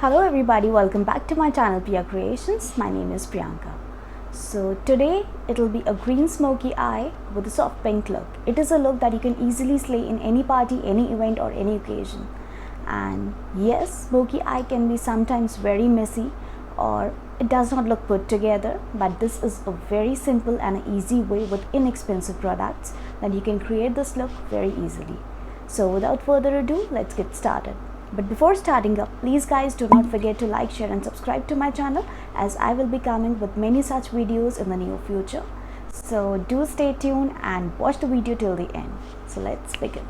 Hello everybody, welcome back to my channel Priya Creations. My name is Priyanka. So today it'll be a green smoky eye with a soft pink look. It is a look that you can easily slay in any party, any event or any occasion. And yes, smoky eye can be sometimes very messy or it does not look put together, but this is a very simple and easy way with inexpensive products that you can create this look very easily. So without further ado, let's get started. But before starting up, please guys do not forget to like, share and subscribe to my channel, as I will be coming with many such videos in the near future. So do stay tuned and watch the video till the end. So let's begin.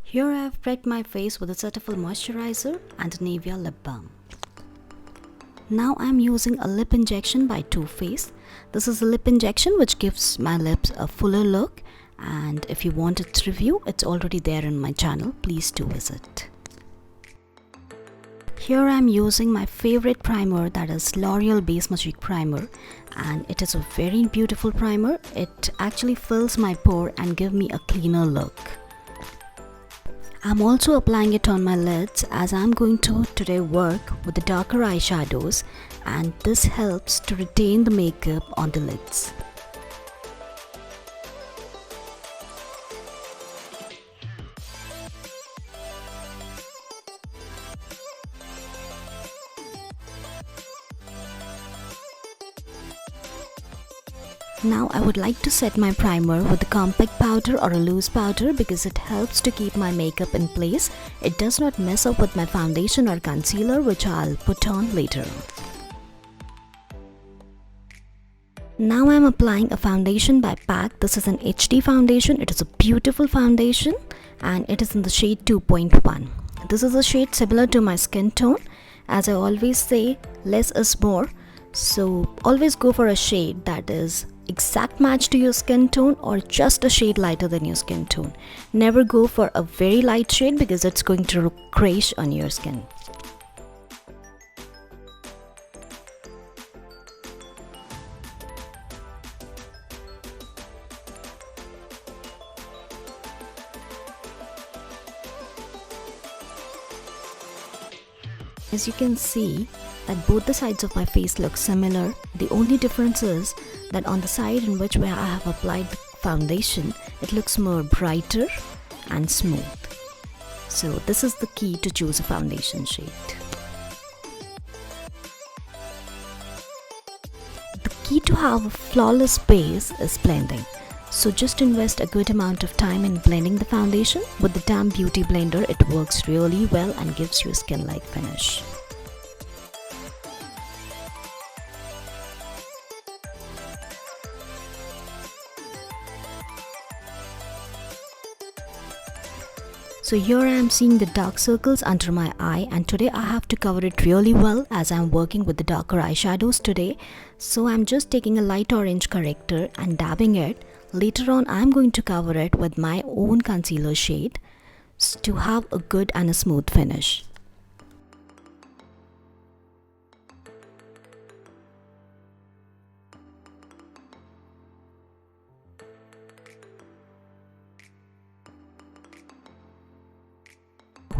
Here I have prepped my face with a Cetaphil moisturiser and a Nivea lip balm. Now I am using a lip injection by Too Faced. This is a lip injection which gives my lips a fuller look, and if you want its review, it's already there on my channel. Please do visit. Here I am using my favorite primer, that is L'Oreal Base Magique primer, and it is a very beautiful primer. It actually fills my pore and gives me a cleaner look. I'm also applying it on my lids, as I'm going to today work with the darker eyeshadows, and this helps to retain the makeup on the lids. Now I would like to set my primer with a compact powder or a loose powder because it helps to keep my makeup in place. It does not mess up with my foundation or concealer, which I'll put on later. Now I'm applying a foundation by PAC. This is an HD foundation. It is a beautiful foundation and it is in the shade 2.1. This is a shade similar to my skin tone. As I always say, less is more. So always go for a shade that is exact match to your skin tone or just a shade lighter than your skin tone. Never go for a very light shade because it's going to look grayish on your skin. As you can see that both the sides of my face look similar. The only difference is that on the side in which where I have applied the foundation, it looks more brighter and smooth. So this is the key to choose a foundation shade. The key to have a flawless base is blending. So just invest a good amount of time in blending the foundation. With the Damn Beauty blender, it works really well and gives you a skin-like finish. So here I am seeing the dark circles under my eye, and today I have to cover it really well as I am working with the darker eyeshadows today. So I'm just taking a light orange corrector and dabbing it. Later on I am going to cover it with my own concealer shade to have a good and a smooth finish.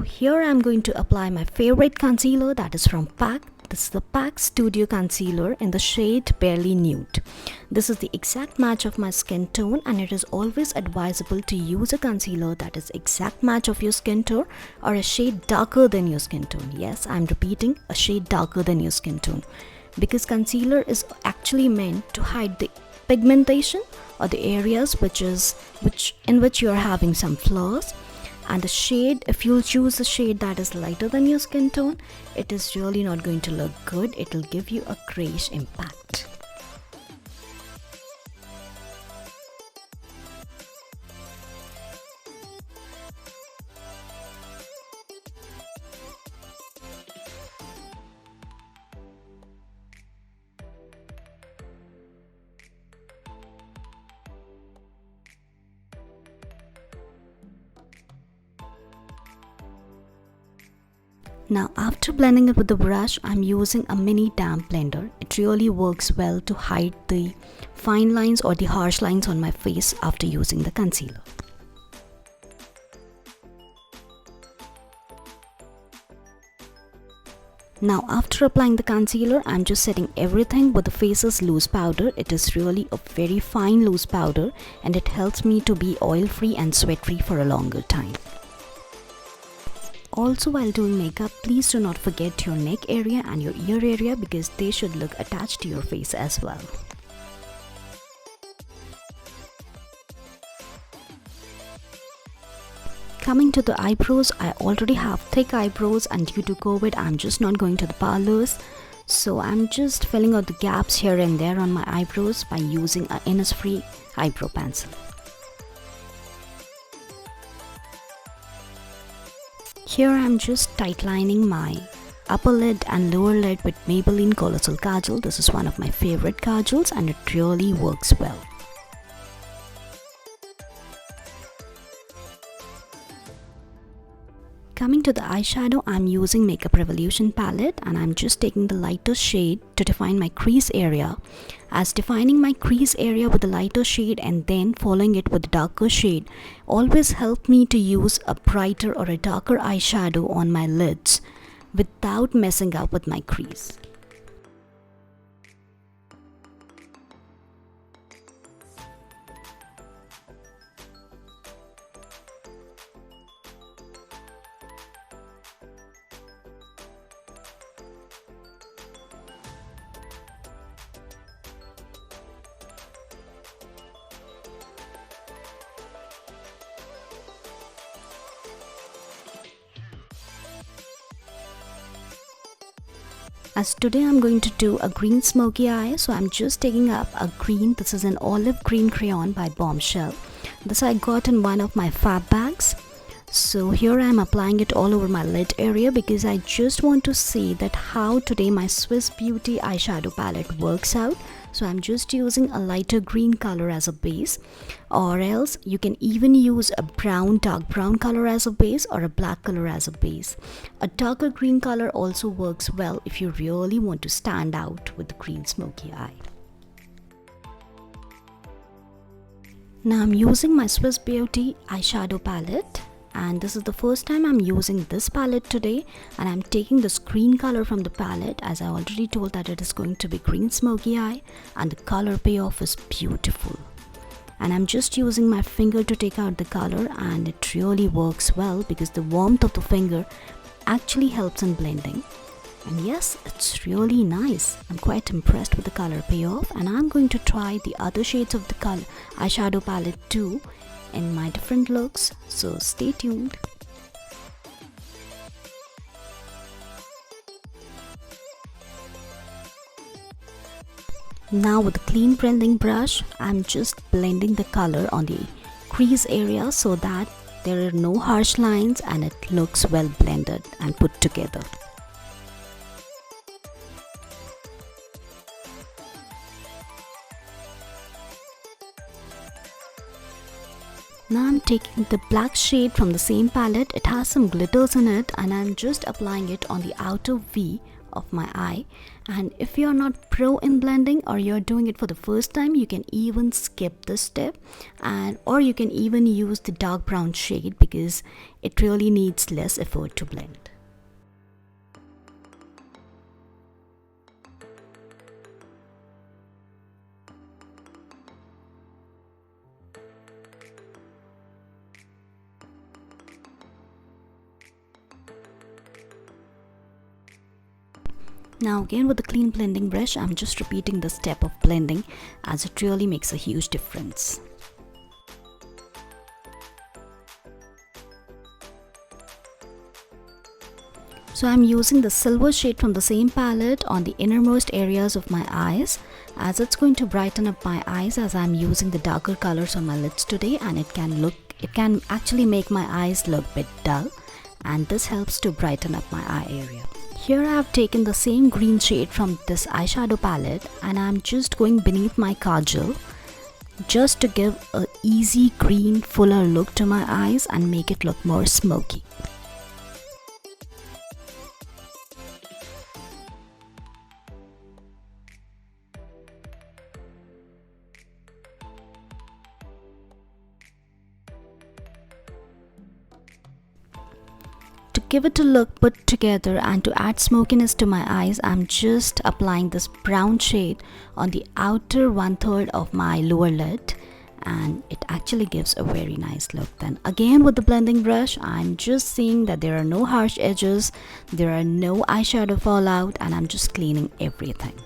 Here I am going to apply my favorite concealer, that is from PAC. This is the PAC Studio Concealer in the shade Barely Nude. This is the exact match of my skin tone, and it is always advisable to use a concealer that is exact match of your skin tone or a shade darker than your skin tone. Yes, I am repeating, a shade darker than your skin tone, because concealer is actually meant to hide the pigmentation or the areas in which you are having some flaws. And the shade, if you'll choose a shade that is lighter than your skin tone, it is really not going to look good. It will give you a grayish impact. Now after blending it with the brush, I'm using a mini damp blender. It really works well to hide the fine lines or the harsh lines on my face after using the concealer. Now after applying the concealer, I'm just setting everything with the Faces loose powder. It is really a very fine loose powder and it helps me to be oil free and sweat free for a longer time. Also, while doing makeup, please do not forget your neck area and your ear area because they should look attached to your face as well. Coming to the eyebrows, I already have thick eyebrows and due to COVID, I'm just not going to the parlors. So I'm just filling out the gaps here and there on my eyebrows by using an Innisfree eyebrow pencil. Here I'm just tightlining my upper lid and lower lid with Maybelline Colossal Kajal. This is one of my favorite kajals and it really works well. Coming to the eyeshadow, I'm using Makeup Revolution palette and I'm just taking the lighter shade to define my crease area. As defining my crease area with the lighter shade and then following it with the darker shade always help me to use a brighter or a darker eyeshadow on my lids without messing up with my crease. As today I'm going to do a green smoky eye, so I'm just taking up a green, this is an olive green crayon by Bombshell. This I got in one of my fab bags. So here I'm applying it all over my lid area because I just want to see that how today my Swiss Beauty eyeshadow palette works out. So I'm just using a lighter green color as a base, or else you can even use a brown, dark brown color as a base or a black color as a base. A darker green color also works well if you really want to stand out with the green smoky eye. Now I'm using my Swiss Beauty eyeshadow palette. And this is the first time I'm using this palette today, and I'm taking this green color from the palette as I already told that it is going to be green smoky eye, and the color payoff is beautiful. And I'm just using my finger to take out the color and it really works well because the warmth of the finger actually helps in blending. And yes, it's really nice. I'm quite impressed with the color payoff and I'm going to try the other shades of the color eyeshadow palette too in my different looks, so stay tuned. Now with the clean blending brush, I'm just blending the color on the crease area so that there are no harsh lines and it looks well blended and put together. Now I'm taking the black shade from the same palette. It has some glitters in it and I'm just applying it on the outer V of my eye. And if you're not pro in blending or you're doing it for the first time, you can even skip this step, or you can even use the dark brown shade because it really needs less effort to blend. Now again with the clean blending brush, I'm just repeating the step of blending as it really makes a huge difference. So I'm using the silver shade from the same palette on the innermost areas of my eyes as it's going to brighten up my eyes as I'm using the darker colors on my lids today, and it can actually make my eyes look a bit dull, and this helps to brighten up my eye area. Here I have taken the same green shade from this eyeshadow palette and I'm just going beneath my kajal just to give an easy green fuller look to my eyes and make it look more smoky. To give it a look put together and to add smokiness to my eyes, I'm just applying this brown shade on the outer 1/3 of my lower lid, and it actually gives a very nice look. Then again with the blending brush, I'm just seeing that there are no harsh edges, there are no eyeshadow fallout, and I'm just cleaning everything.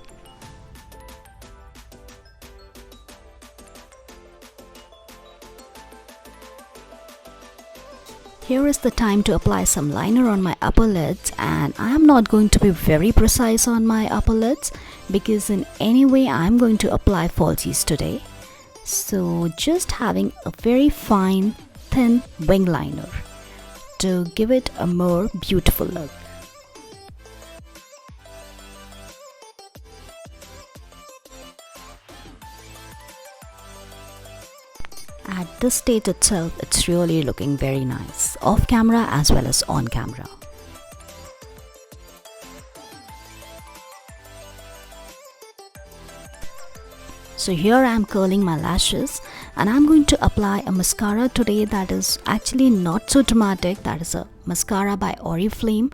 Here is the time to apply some liner on my upper lids, and I am not going to be very precise on my upper lids because in any way I'm going to apply falsies today. So just having a very fine thin wing liner to give it a more beautiful look. At this stage itself, it's really looking very nice, off camera as well as on camera. So here I am curling my lashes, and I'm going to apply a mascara today that is actually not so dramatic. That is a mascara by Oriflame,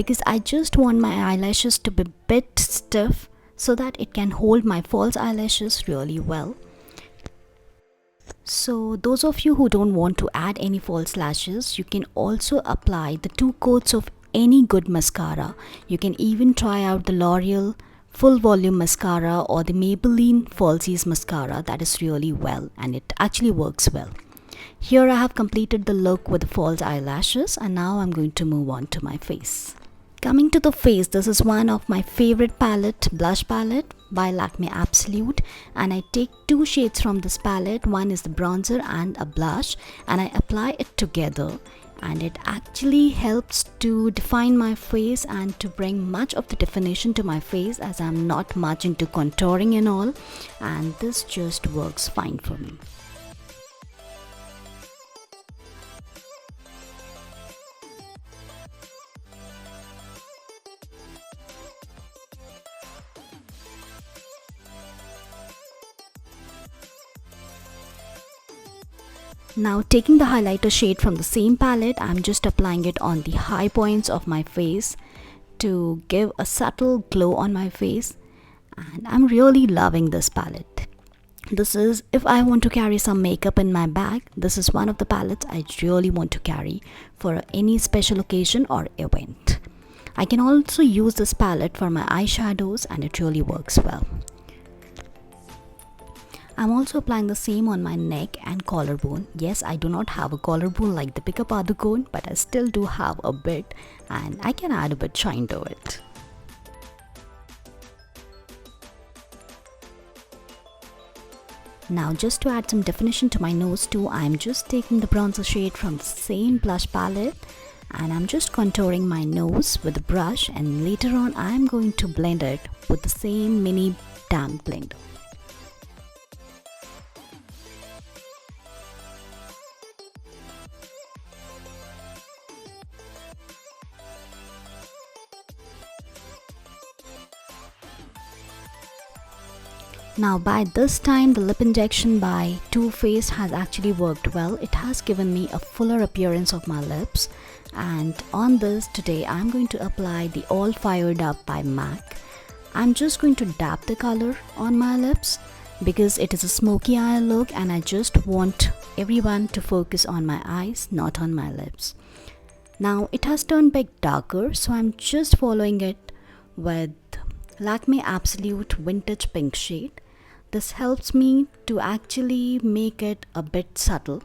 because I just want my eyelashes to be a bit stiff so that it can hold my false eyelashes really well. So those of you who don't want to add any false lashes, you can also apply the 2 coats of any good mascara. You can even try out the L'Oreal full volume mascara or the Maybelline falsies mascara. That is really well, and it actually works well. Here I have completed the look with the false eyelashes, and now I'm going to move on to my face. Coming to the face, this is one of my favorite palette, blush palette by Lakme Absolute, and I take 2 shades from this palette. One is the bronzer and a blush, and I apply it together, and it actually helps to define my face and to bring much of the definition to my face, as I'm not much into contouring and all, and this just works fine for me. Now taking the highlighter shade from the same palette, I'm just applying it on the high points of my face to give a subtle glow on my face, and I'm really loving this palette. This is, if I want to carry some makeup in my bag, this is one of the palettes I really want to carry for any special occasion or event. I can also use this palette for my eyeshadows, and it really works well. I'm also applying the same on my neck and collarbone. Yes, I do not have a collarbone like the Deepika Padukone, but I still do have a bit, and I can add a bit shine to it. Now just to add some definition to my nose too, I'm just taking the bronzer shade from the same blush palette, and I'm just contouring my nose with a brush, and later on I'm going to blend it with the same mini damp blender. Now by this time, the lip injection by Too Faced has actually worked well. It has given me a fuller appearance of my lips, and on this today I'm going to apply the All Fired Up by MAC. I'm just going to dab the color on my lips because it is a smoky eye look, and I just want everyone to focus on my eyes, not on my lips. Now it has turned a bit darker, so I'm just following it with Lakme Absolute Vintage Pink shade. This helps me to actually make it a bit subtle,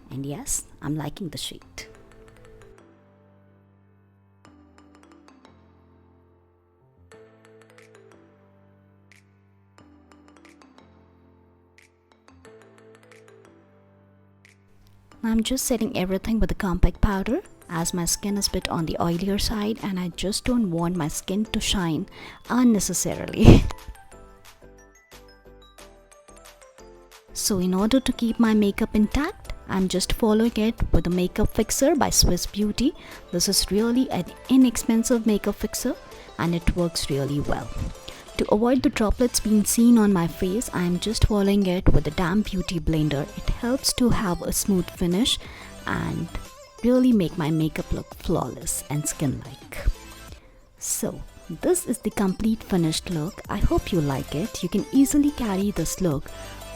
and yes, I'm liking the shade. I'm just setting everything with a compact powder, as my skin is a bit on the oilier side and I just don't want my skin to shine unnecessarily. So in order to keep my makeup intact, I'm just following it with a makeup fixer by Swiss Beauty. This is really an inexpensive makeup fixer and it works really well. To avoid the droplets being seen on my face, I'm just following it with a damp beauty blender. It helps to have a smooth finish and really make my makeup look flawless and skin-like. So this is the complete finished look. I hope you like it. You can easily carry this look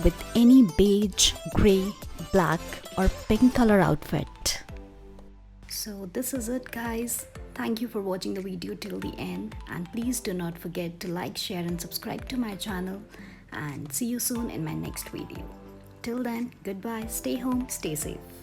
with any beige, grey, black or pink color outfit. So this is it, guys. Thank you for watching the video till the end, and please do not forget to like, share and subscribe to my channel, and see you soon in my next video. Till then, goodbye, stay home, stay safe.